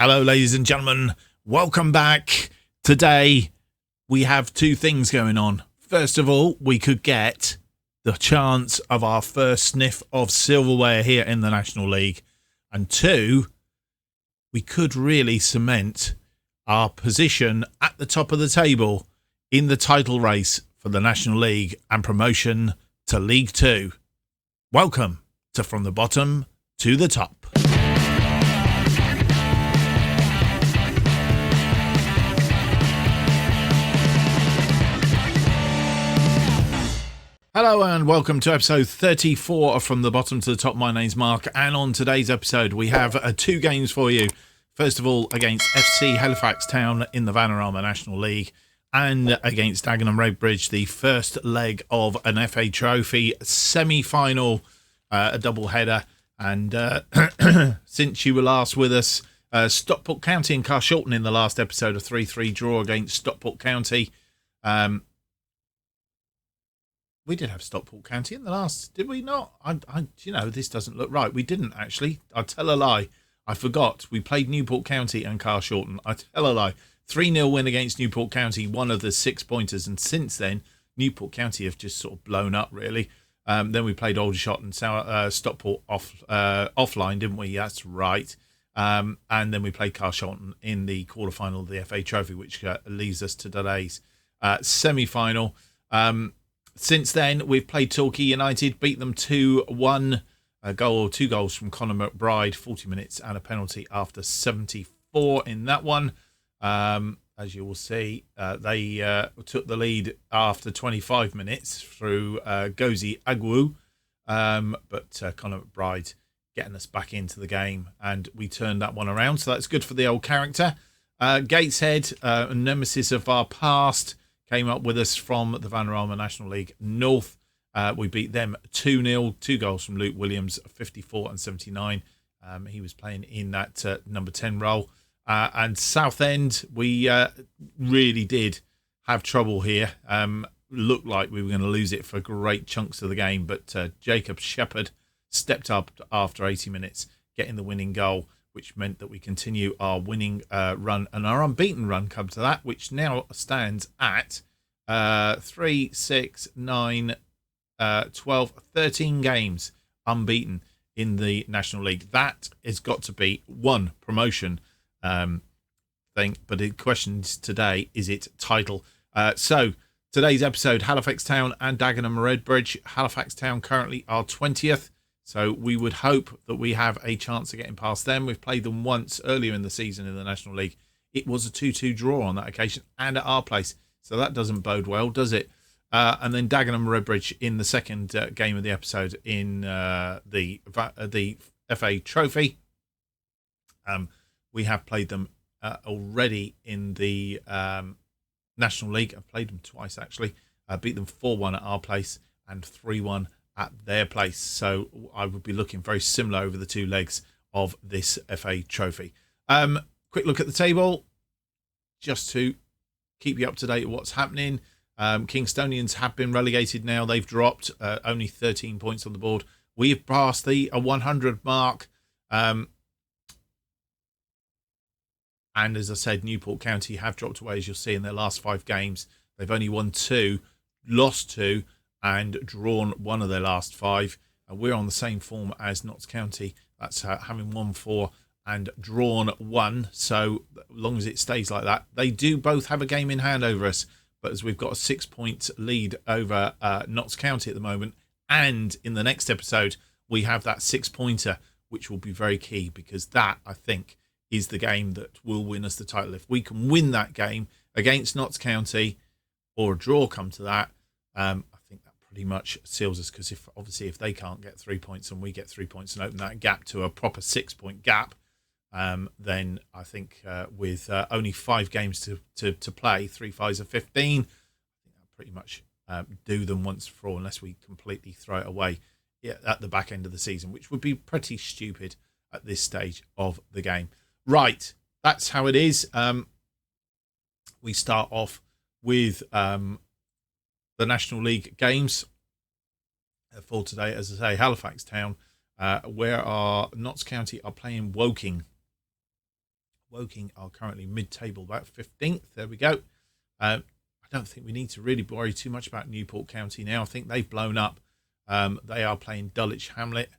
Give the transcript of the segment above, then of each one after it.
Hello, ladies and gentlemen. Welcome back. Today, we have two things going on. First of all, we could get the chance of our first sniff of silverware here in the National League. And two, we could really cement our position at the top of the table in the title race for the National League and promotion to League Two. Welcome to From the Bottom to the Top. Hello and welcome to episode 34 of From the Bottom to the Top. My name's Mark, and on today's episode we have two games for you. First of all, against FC Halifax Town in the Vanarama National League, and against Dagenham Redbridge, the first leg of an FA Trophy semi-final, a double-header. And since you were last with us, Stockport County and Carshalton in the last episode, a 3-3 draw against Stockport County. We did have Stockport County in the last, did we not? This doesn't look right. We didn't, actually. I tell a lie. I forgot. We played Newport County and Carshalton. I tell a lie. 3-0 win against Newport County, one of the 6 pointers. And since then, Newport County have just sort of blown up, really. Then we played Aldershot and Stockport offline, didn't we? That's right. And then we played Carshalton in the quarterfinal of the FA Trophy, which leads us to today's semi-final. Since then, we've played Torquay United, beat them 2-1, two goals from Conor McBride, 40 minutes and a penalty after 74 in that one. As you will see, they took the lead after 25 minutes through Gozi Agwu, but Conor McBride getting us back into the game, and we turned that one around, so that's good for the old character. Gateshead, a nemesis of our past, came up with us from the Vanarama National League North. We beat them 2-0, 2 goals from Luke Williams, 54 and 79. He was playing in that number 10 role. And Southend, we really did have trouble here. Looked like we were going to lose it for great chunks of the game, but Jacob Shepherd stepped up after 80 minutes, getting the winning goal, which meant that we continue our winning run and our unbeaten run come to that, which now stands at 3, 6, 9, 12, 13 games unbeaten in the National League. That has got to be one promotion thing, but the question today, is it title? So today's episode, Halifax Town and Dagenham Redbridge. Halifax Town currently are 20th. So we would hope that we have a chance of getting past them. We've played them once earlier in the season in the National League. It was a 2-2 draw on that occasion and at our place. So that doesn't bode well, does it? And then Dagenham Redbridge in the second game of the episode in the FA Trophy. We have played them already in the National League. I've played them twice, actually. Beat them 4-1 at our place and 3-1 at their place. So I would be looking very similar over the two legs of this FA Trophy. Quick look at the table, just to keep you up to date with what's happening. Kingstonians have been relegated now. They've dropped only 13 points on the board. We have passed the 100 mark. And as I said, Newport County have dropped away, as you'll see in their last 5 games. They've only won 2, lost 2, and drawn 1 of their last 5. We're on the same form as Notts County. That's having won 4 and drawn 1. So as long as it stays like that, they do both have a game in hand over us. But as we've got a 6-point lead over Notts County at the moment, and in the next episode we have that 6-pointer, which will be very key, because that, I think, is the game that will win us the title. If we can win that game against Notts County, or a draw come to that, I think that pretty much seals us, because if they can't get 3 points and we get 3 points and open that gap to a proper 6-point gap, then I think with only 5 games to play, 3 5s are 15, I think that pretty much do them once for all, unless we completely throw it away at the back end of the season, which would be pretty stupid at this stage of the game. Right, that's how it is. We start off with the National League games for today. As I say, Halifax Town, where our Notts County are playing Woking. Woking are currently mid-table, about 15th. There we go. I don't think we need to really worry too much about Newport County now. I think they've blown up. They are playing Dulwich Hamlet,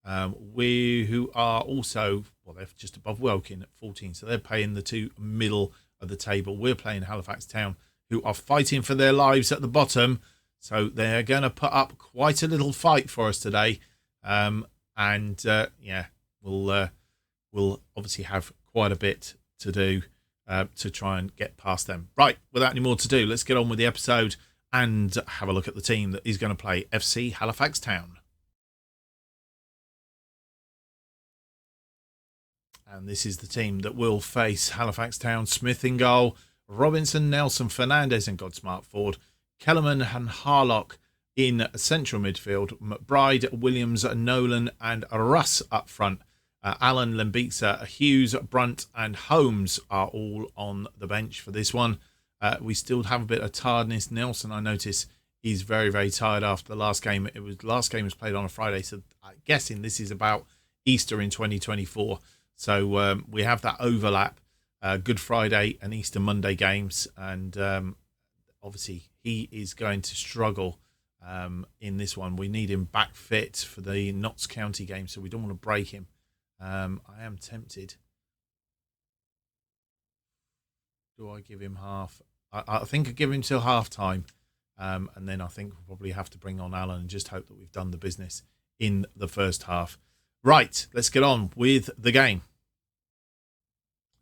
who are also, well, they're just above Woking at 14, so they're playing the two middle of the table. We're playing Halifax Town, who are fighting for their lives at the bottom, so they're going to put up quite a little fight for us today. We'll obviously have quite a bit to do to try and get past them. Right, without any more to do, let's get on with the episode and have a look at the team that is going to play FC Halifax Town. And this is the team that will face Halifax Town. Smith in goal, Robinson, Nelson, Fernandez and Godsmart forward, Kellerman and Harlock in central midfield, McBride, Williams, Nolan and Russ up front. Allen, Lembitsa, Hughes, Brunt and Holmes are all on the bench for this one. We still have a bit of tiredness. Nelson, I notice, is very, very tired after the last game. Last game was played on a Friday, so I'm guessing this is about Easter in 2024. So we have that overlap, Good Friday and Easter Monday games, and obviously he is going to struggle in this one. We need him back fit for the Notts County game, so we don't want to break him. I am tempted. Do I give him half? I think I give him till half time, and then I think we'll probably have to bring on Alan and just hope that we've done the business in the first half. Right, let's get on with the game.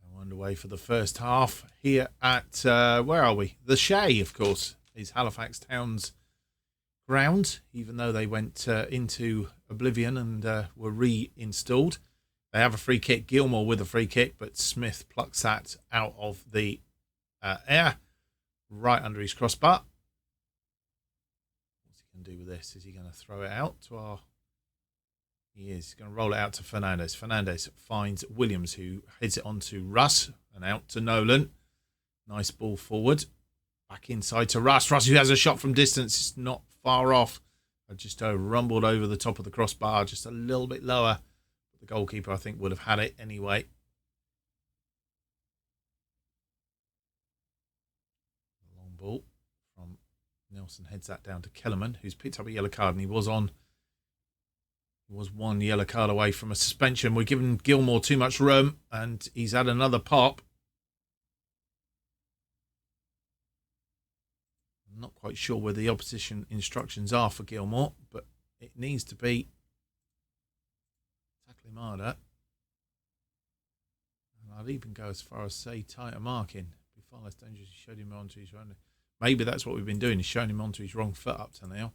We're underway for the first half here at, where are we? The Shay, of course, is Halifax Town's ground, even though they went into oblivion and were reinstalled. They have a free kick, Gilmore with a free kick, but Smith plucks that out of the air, right under his crossbar. What's he going to do with this? Is he going to throw it out to our... He is. He's going to roll it out to Fernandez. Fernandez finds Williams, who heads it on to Russ and out to Nolan. Nice ball forward. Back inside to Russ. Russ, who has a shot from distance. It's not far off. I just rumbled over the top of the crossbar, just a little bit lower. The goalkeeper, I think, would have had it anyway. Long ball from Nelson, heads that down to Kellerman, who's picked up a yellow card, and he was one yellow card away from a suspension. We're giving Gilmore too much room, and he's had another pop. I'm not quite sure where the opposition instructions are for Gilmore, but it needs to be tackle him harder. And I'd even go as far as say tighter marking. It'd be far less dangerous. He showed him onto his wrong. Maybe that's what we've been doing, is showing him onto his wrong foot up to now.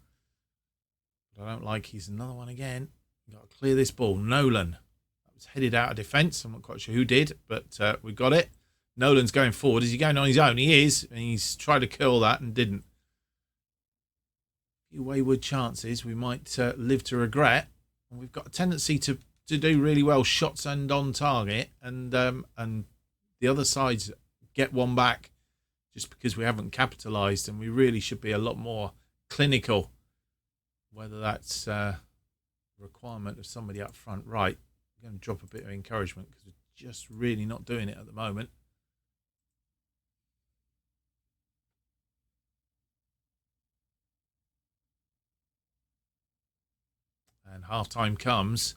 But I don't like he's another one again. We've got to clear this ball. Nolan. That was headed out of defence. I'm not quite sure who did, but we got it. Nolan's going forward. Is he going on his own? He is. And he's tried to curl that and didn't. A few wayward chances we might live to regret. And we've got a tendency to do really well shots and on target. And the other sides get one back just because we haven't capitalised. And we really should be a lot more clinical. Whether that's a requirement of somebody up front. Right, I'm going to drop a bit of encouragement because we're just really not doing it at the moment. And half-time comes.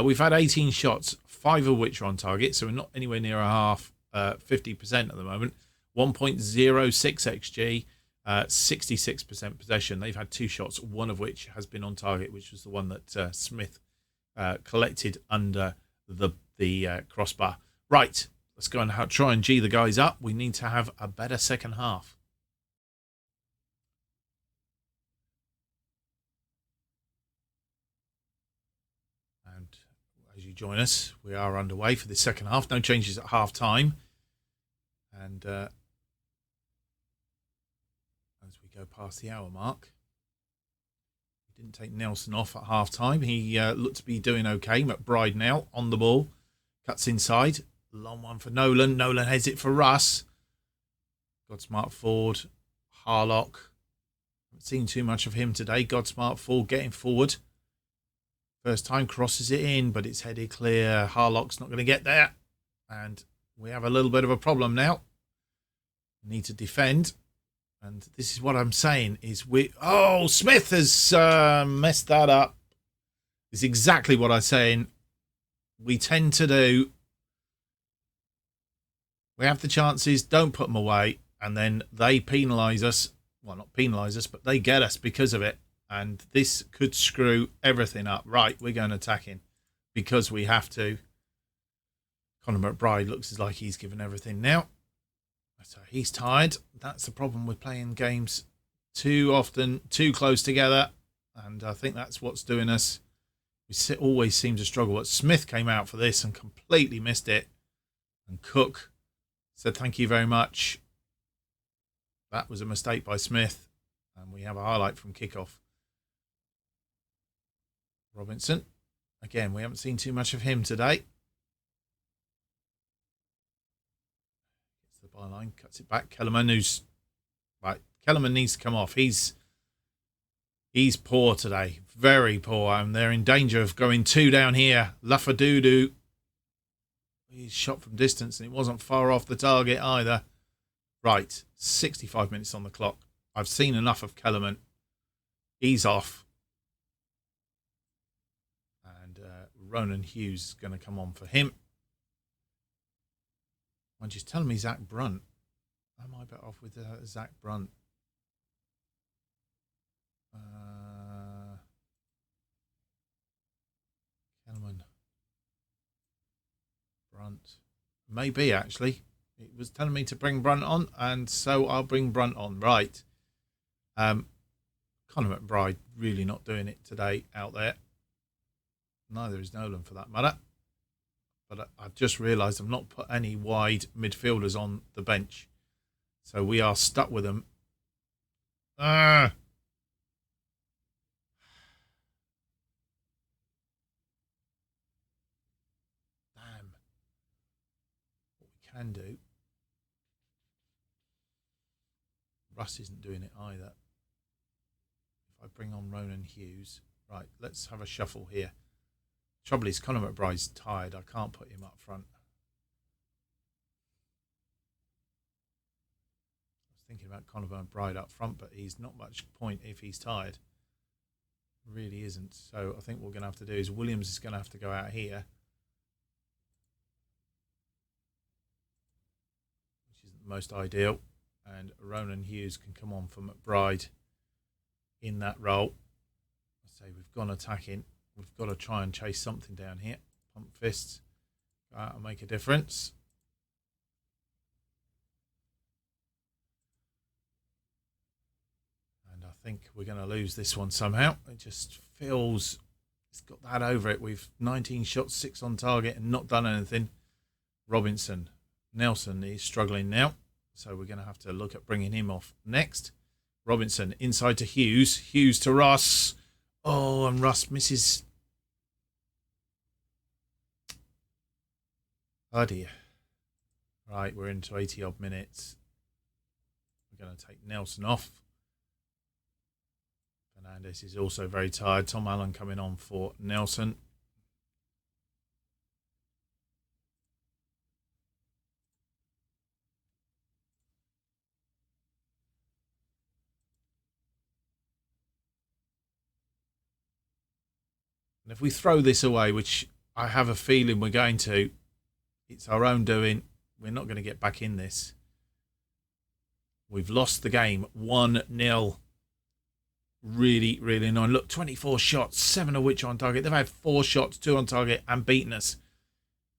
We've had 18 shots, 5 of which are on target, so we're not anywhere near a half, 50% at the moment. 1.06 XG. 66% possession. They've had 2 shots, one of which has been on target, which was the one that Smith collected under the crossbar. Right, let's go and try and G the guys up. We need to have a better second half. And as you join us, we are underway for the second half. No changes at half time. And go past the hour mark. We didn't take Nelson off at half time. He looked to be doing okay. McBride now on the ball. Cuts inside. Long one for Nolan. Nolan heads it for Russ. Godsmart forward. Harlock. Haven't seen too much of him today. Godsmart forward, getting forward. First time crosses it in, but it's headed clear. Harlock's not going to get there. And we have a little bit of a problem now. We need to defend. And this is what I'm saying is Smith has messed that up. It's exactly what I'm saying. We tend to do. We have the chances, don't put them away, and then they penalise us. Well, not penalise us, but they get us because of it. And this could screw everything up. Right, we're going attacking because we have to. Conor McBride looks like he's given everything now. So he's tired. That's the problem with playing games too often, too close together. And I think that's what's doing us. We always seem to struggle. But Smith came out for this and completely missed it. And Cook said, thank you very much. That was a mistake by Smith. And we have a highlight from kickoff. Robinson. Again, we haven't seen too much of him today. Byline cuts it back. Kellerman, Kellerman needs to come off. He's poor today, very poor, and they're in danger of going 2 down here. Lafadudu, he's shot from distance, and it wasn't far off the target either. Right, 65 minutes on the clock. I've seen enough of Kellerman. He's off, and Ronan Hughes is going to come on for him. I'm just telling me Zach Brunt. Am I better off with Zach Brunt? Kellerman. Brunt. Maybe, actually. It was telling me to bring Brunt on, and so I'll bring Brunt on. Right. Conor McBride really not doing it today out there. Neither is Nolan, for that matter. But I've just realised I've not put any wide midfielders on the bench. So we are stuck with them. Damn. What we can do. Russ isn't doing it either. If I bring on Ronan Hughes. Right, let's have a shuffle here. Trouble is, Conor McBride's tired. I can't put him up front. I was thinking about Conor McBride up front, but he's not much point if he's tired. Really isn't. So I think what we're going to have to do is Williams is going to have to go out here. Which isn't the most ideal. And Ronan Hughes can come on for McBride in that role. I say we've gone attacking. We've got to try and chase something down here. Pump fists. Go out and make a difference. And I think we're going to lose this one somehow. It just feels it's got that over it. We've 19 shots, 6 on target and not done anything. Robinson. Nelson is struggling now. So we're going to have to look at bringing him off next. Robinson inside to Hughes. Hughes to Russ. Oh, and Russ misses. Oh dear. Right, we're into 80 odd minutes. We're going to take Nelson off. Fernandez is also very tired. Tom Allen coming on for Nelson. And if we throw this away, which I have a feeling we're going to, it's our own doing. We're not going to get back in this. We've lost the game 1-0. Really, really annoying. Look, 24 shots, 7 of which are on target. They've had 4 shots, 2 on target, and beaten us.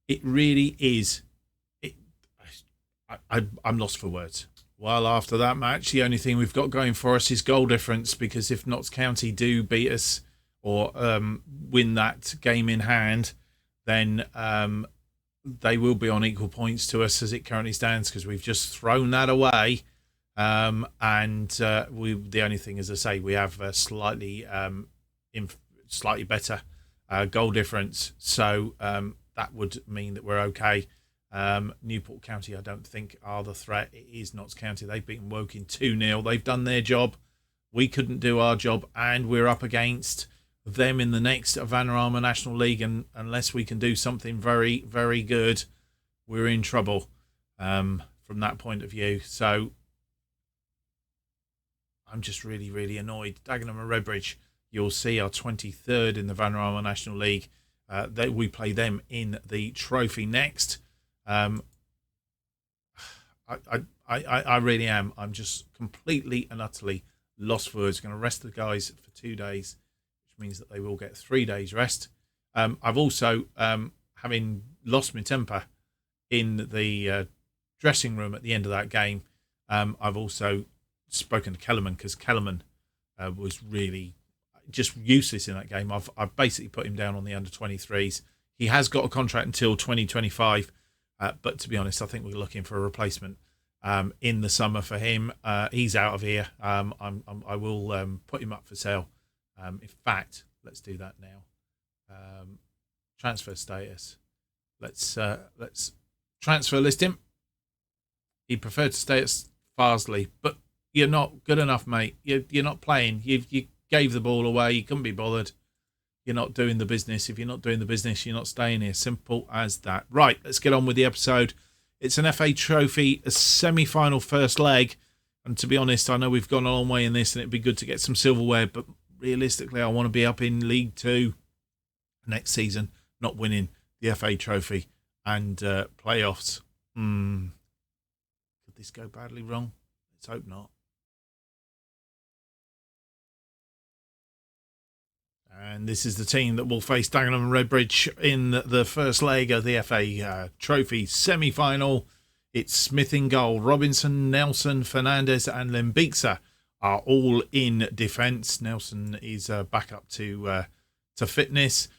It really is. I'm lost for words. Well, after that match, the only thing we've got going for us is goal difference, because if Notts County do beat us or win that game in hand, then they will be on equal points to us as it currently stands, because we've just thrown that away. The only thing, as I say, we have a slightly better goal difference, so that would mean that we're okay. Newport County, I don't think, are the threat. It is Notts County. They've beaten Woking 2-0. They've done their job. We couldn't do our job, and we're up against them in the next Vanarama National League, and unless we can do something very, very good, we're in trouble. from that point of view. So I'm just really, really annoyed. Dagenham and Redbridge, you'll see, are 23rd in the Vanarama National League. We play them in the trophy next. I really am. I'm just completely and utterly lost for words. Going to rest the guys for 2 days, which means that they will get 3 days rest. I've also, having lost my temper in the dressing room at the end of that game, I've also spoken to Kellerman, because Kellerman was really just useless in that game. I've basically put him down on the under-23s. He has got a contract until 2025, but to be honest, I think we're looking for a replacement in the summer for him. He's out of here. I will put him up for sale. In fact, let's do that now. Transfer status. Let's transfer list him. He preferred to stay at Farsley, but you're not good enough, mate. You're not playing. You gave the ball away. You couldn't be bothered. You're not doing the business. If you're not doing the business, you're not staying here. Simple as that. Right, let's get on with the episode. It's an FA Trophy, a semi-final first leg. And to be honest, I know we've gone a long way in this and it'd be good to get some silverware, but realistically, I want to be up in League 2 next season, not winning the FA Trophy and playoffs. Could this go badly wrong? Let's hope not. And this is the team that will face Dagenham and Redbridge in the first leg of the FA Trophy semi-final. It's Smith in goal. Robinson, Nelson, Fernandez and Lembixa are all in defence. Nelson is back up to fitness.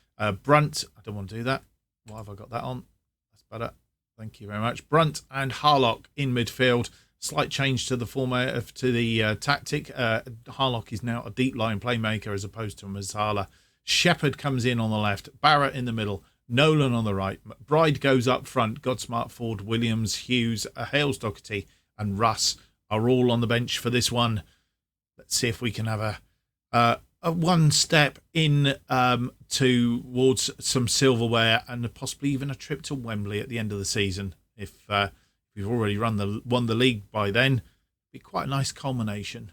Brunt, I don't want to do that. Why have I got that on? That's better. Thank you very much. Brunt and Harlock in midfield. Slight change to the format to the tactic. Harlock is now a deep line playmaker as opposed to Mazala. Shepherd comes in on the left. Barrett in the middle. Nolan on the right. McBride goes up front. Godsmart, Ford, Williams, Hughes, Hales, Doherty and Russ are all on the bench for this one. Let's see if we can have a one step in towards some silverware and possibly even a trip to Wembley at the end of the season. If we've already won the league by then, it'd be quite a nice culmination.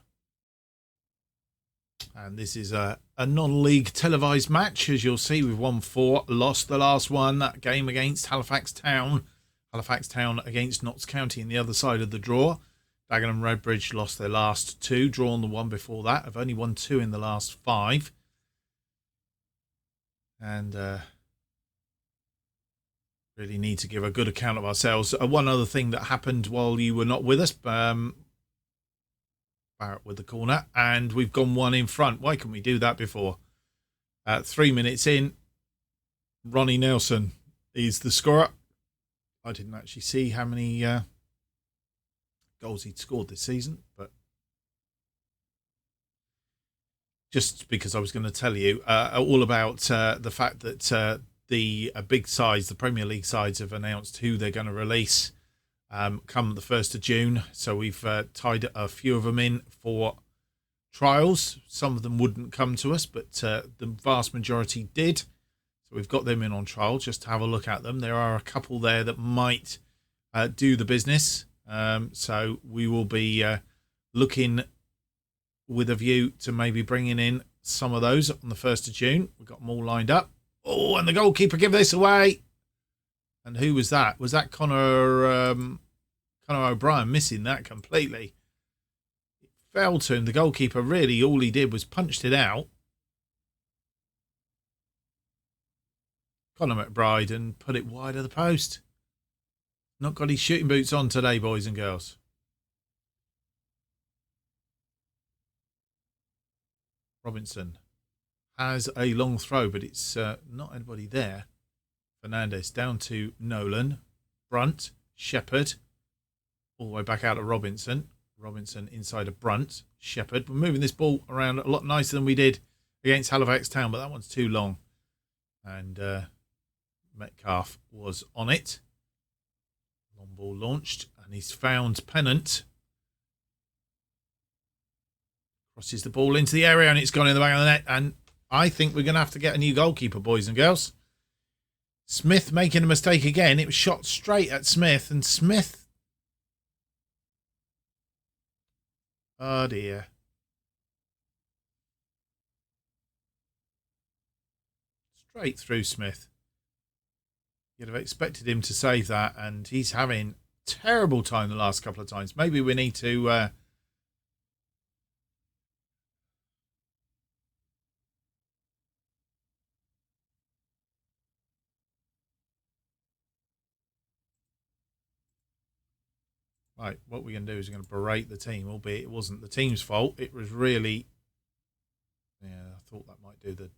And this is a non-league televised match. As you'll see, we've won 4, lost the last one. That game against Halifax Town. Halifax Town against Notts County in the other side of the draw. Dagenham and Redbridge lost their last 2, drawn the one before that. Have only won 2 in the last 5. And really need to give a good account of ourselves. One other thing that happened while you were not with us, Barrett with the corner, and we've gone 1 in front. Why couldn't we do that before? 3 minutes in, Ronnie Nelson is the scorer. I didn't actually see how many goals he'd scored this season, but just because I was going to tell you all about the fact that the big sides, the Premier League sides, have announced who they're going to release come the 1st of June. So we've tied a few of them in for trials. Some of them wouldn't come to us, but the vast majority did. So we've got them in on trial just to have a look at them. There are a couple there that might do the business. So we will be looking with a view to maybe bringing in some of those on the 1st of June. We've got them all lined up. Oh, and the goalkeeper give this away. And who was that? Was that Connor O'Brien missing that completely? It fell to him. The goalkeeper really, all he did was punched it out. Connor McBride and put it wide of the post. Not got his shooting boots on today, boys and girls. Robinson has a long throw, but it's not anybody there. Fernandez down to Nolan. Brunt. Shepherd. All the way back out to Robinson. Robinson inside of Brunt. Shepherd. We're moving this ball around a lot nicer than we did against Halifax Town, but that one's too long. And Metcalf was on it. Long ball launched, and he's found Pennant. Crosses the ball into the area, and it's gone in the back of the net. And I think we're going to have to get a new goalkeeper, boys and girls. Smith making a mistake again. It was shot straight at Smith, and Smith Oh dear. Straight through Smith. You'd have expected him to save that, and he's having terrible time the last couple of times. Maybe we need to... Right, what we're going to do is we're going to berate the team, albeit it wasn't the team's fault. It was really... Yeah, I thought that might do the...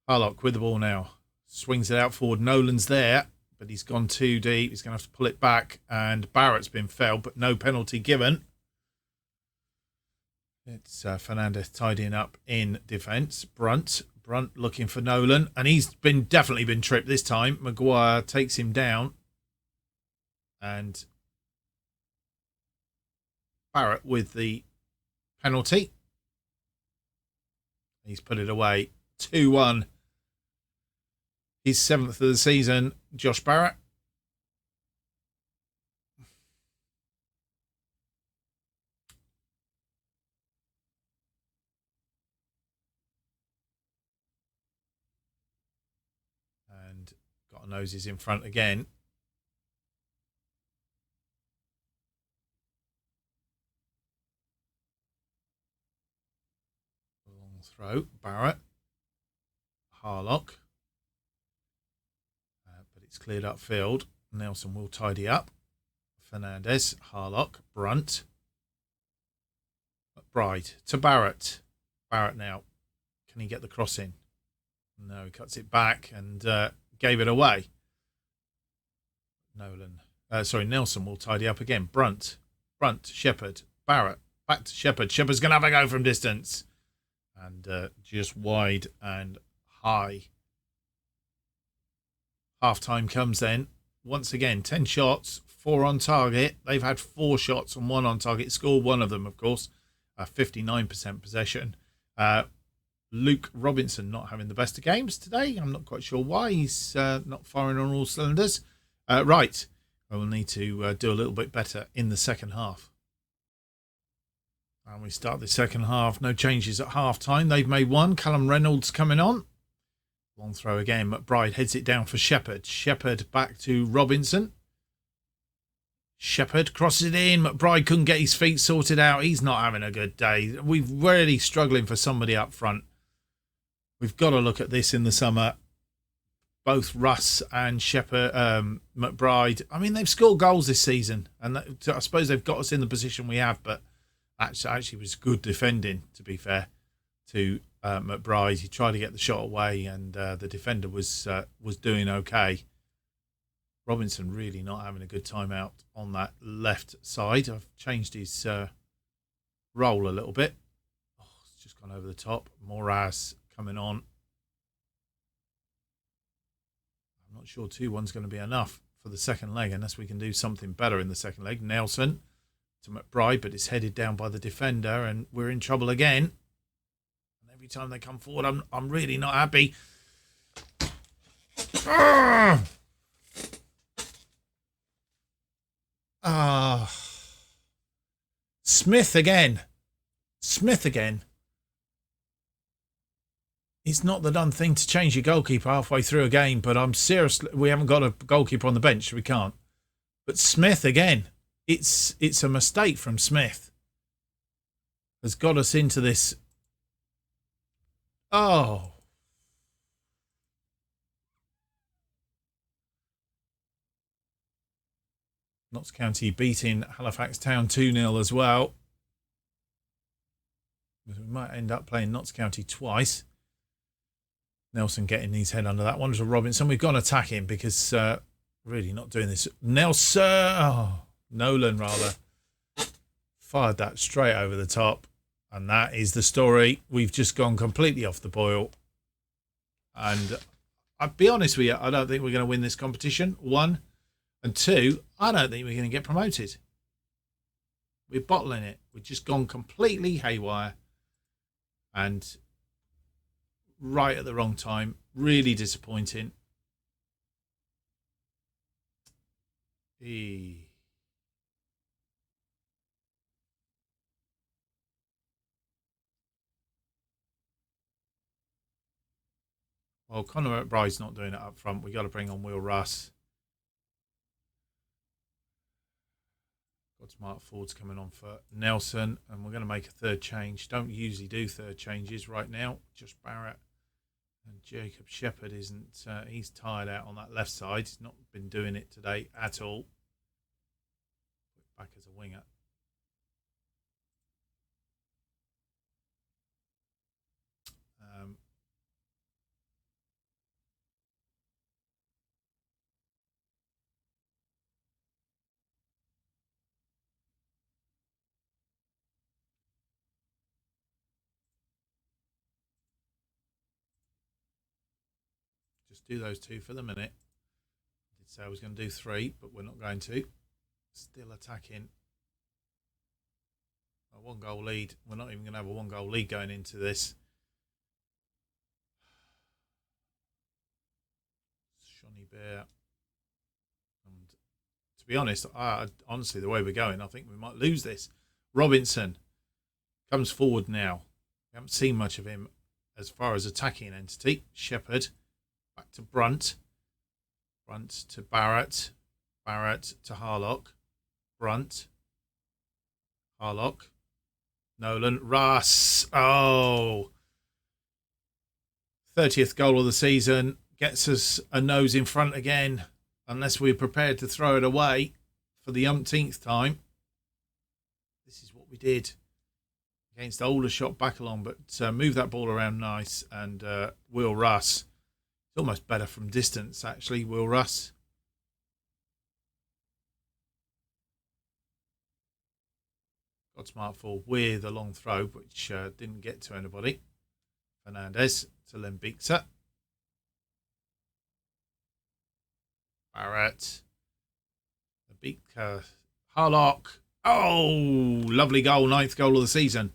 Harlock with the ball now. Swings it out forward. Nolan's there, but he's gone too deep. He's going to have to pull it back, and Barrett's been felled, but no penalty given. It's Fernandez tidying up in defence. Brunt looking for Nolan, and he's definitely been tripped this time. Maguire takes him down, and Barrett with the penalty. He's put it away. 2-1. He's 7th of the season, Josh Barrett. And got noses in front again. Long throw, Barrett. Harlock. But it's cleared up field. Nelson will tidy up. Fernandez, Harlock, Brunt. McBride to Barrett. Barrett now. Can he get the cross in? No, he cuts it back and gave it away. Nelson will tidy up again. Brunt, Shepherd, Barrett, back to Shepherd. Shepherd's going to have a go from distance. And just wide and high. Half-time comes then. Once again, 10 shots, 4 on target. They've had 4 shots and 1 on target. Scored one of them, of course. 59% possession. Luke Robinson not having the best of games today. I'm not quite sure why. He's not firing on all cylinders. Right. I will need to do a little bit better in the second half. And we start the second half. No changes at half-time. They've made one. Callum Reynolds coming on. Long throw again. McBride heads it down for Shepherd. Shepherd back to Robinson. Shepherd crosses it in. McBride couldn't get his feet sorted out. He's not having a good day. We're really struggling for somebody up front. We've got to look at this in the summer. Both Russ and Shepherd, McBride. I mean, they've scored goals this season. And I suppose they've got us in the position we have. But actually was good defending, to be fair, to McBride. He tried to get the shot away, and the defender was doing okay. Robinson really not having a good time out on that left side. I've changed his role a little bit. Oh, it's just gone over the top. Moraz coming on. I'm not sure 2-1's going to be enough for the second leg unless we can do something better in the second leg. Nelson to McBride, but it's headed down by the defender, and we're in trouble again. And every time they come forward, I'm really not happy. Smith again. It's not the done thing to change your goalkeeper halfway through a game, but I'm seriously, we haven't got a goalkeeper on the bench, so we can't. But Smith again. It's a mistake from Smith. Has got us into this. Oh. Notts County beating Halifax Town 2-0 as well. We might end up playing Notts County twice. Nelson getting his head under that one to Robinson. We've got to attack him because really not doing this. Nolan rather. Fired that straight over the top. And that is the story. We've just gone completely off the boil. And I'll be honest with you, I don't think we're going to win this competition. 1. And 2, I don't think we're going to get promoted. We're bottling it. We've just gone completely haywire. And right at the wrong time. Really disappointing. Well, Conor McBride's not doing it up front. We got to bring on Will Russ. Got smart forwards coming on for Nelson, and we're going to make a third change. Don't usually do third changes right now. Just Barrett and Jacob Shepherd isn't. He's tired out on that left side. He's not been doing it today at all. Back as a winger. Just do those two for the minute. I did say I was going to do three, but we're not going to. Still attacking. A 1-goal lead. We're not even going to have a 1-goal lead going into this. Shawnee Bear. And to be honest, honestly, the way we're going, I think we might lose this. Robinson comes forward now. We haven't seen much of him as far as attacking entity. Shepherd. Back to Brunt. Brunt to Barrett. Barrett to Harlock. Brunt. Harlock. Nolan. Russ. Oh. 30th goal of the season. Gets us a nose in front again. Unless we're prepared to throw it away for the umpteenth time. This is what we did against Aldershot back along. But move that ball around nice. And Will Russ. It's almost better from distance, actually, Will Russ. Got smart for with a long throw, which didn't get to anybody. Fernandez to Lembiksa. Barrett. Lembiksa. Harlock. Oh, lovely goal. 9th goal of the season.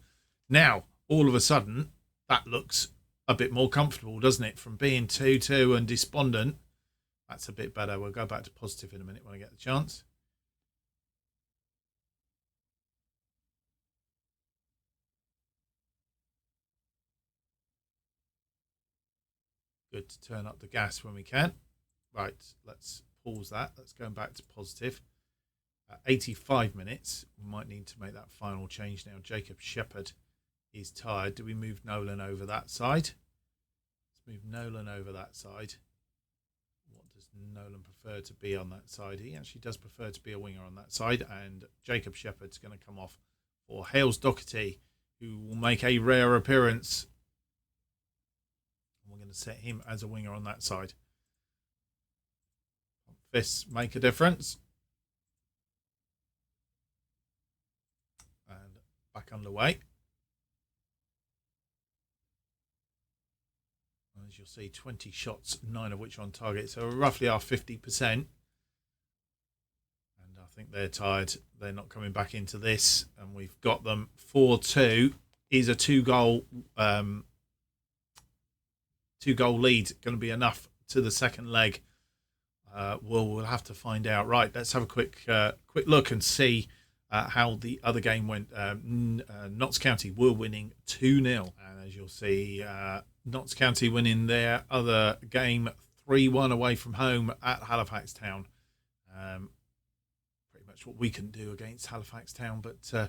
Now, all of a sudden, that looks a bit more comfortable, doesn't it? From being 2-2 and despondent, that's a bit better. We'll go back to positive in a minute when I get the chance. Good to turn up the gas when we can. Right, let's pause that. Let's go back to positive. 85 minutes. We might need to make that final change now. Jacob Shepherd is tired. Do we move Nolan over that side? Let's move Nolan over that side. What does Nolan prefer to be on that side? He actually does prefer to be a winger on that side. And Jacob Shepherd's going to come off for Hales Doherty, who will make a rare appearance. We're going to set him as a winger on that side. Fists make a difference. And back underway. As you'll see, 20 shots, 9 of which are on target. So roughly our 50%. And I think they're tired. They're not coming back into this. And we've got them 4-2. Is a two-goal lead going to be enough to the second leg? We'll have to find out. Right, let's have a quick look and see how the other game went. Notts County were winning 2-0. And as you'll see, Notts County winning their other game 3-1 away from home at Halifax Town. Pretty much what we can do against Halifax Town. But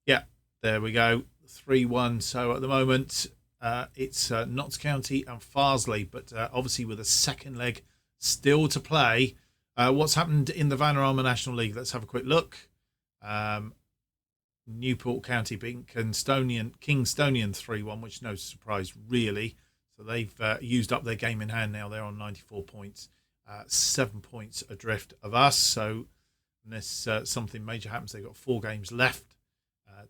yeah, there we go. 3-1. So at the moment, it's Notts County and Farsley. But obviously with a second leg still to play. What's happened in the Vanarama National League? Let's have a quick look. Newport County beating Kingstonian 3-1, which no surprise really. So they've used up their game in hand now. They're on 94 points, 7 points adrift of us. So unless something major happens, they've got 4 games left,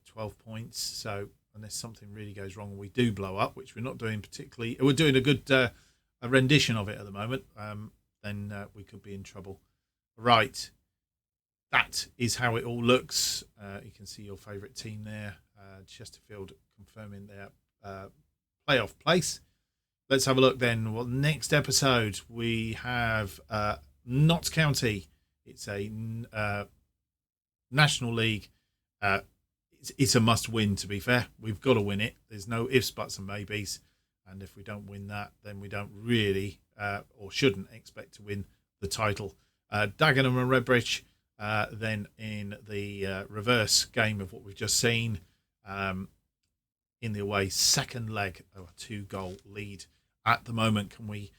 12 points. So unless something really goes wrong and we do blow up, which we're not doing particularly, we're doing a good a rendition of it at the moment, then we could be in trouble. Right. That is how it all looks. You can see your favourite team there. Chesterfield confirming their playoff place. Let's have a look then. Well, next episode we have Notts County It's a National League. It's a must win, to be fair. We've got to win it. There's no ifs, buts and maybes. And if we don't win that, then we don't really or shouldn't expect to win the title. Dagenham and Redbridge then in the reverse game of what we've just seen in the away second leg of a 2-goal lead at the moment. Can we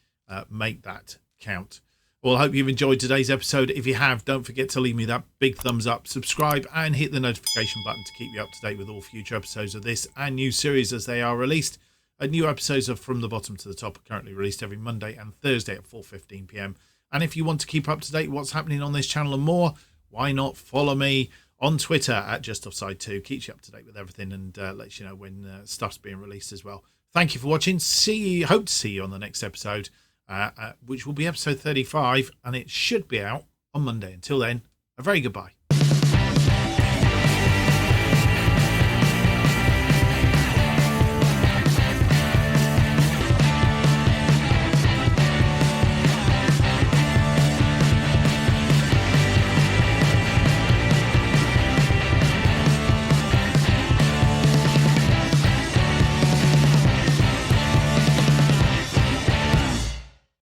make that count? Well, I hope you've enjoyed today's episode. If you have, don't forget to leave me that big thumbs up, subscribe and hit the notification button to keep you up to date with all future episodes of this and new series as they are released. New episodes of From the Bottom to the Top are currently released every Monday and Thursday at 4:15 p.m. And if you want to keep up to date with what's happening on this channel and more, why not follow me on Twitter at JustOffside2. Keeps you up to date with everything and lets you know when stuff's being released as well. Thank you for watching. Hope to see you on the next episode, which will be episode 35, and it should be out on Monday. Until then, a very goodbye.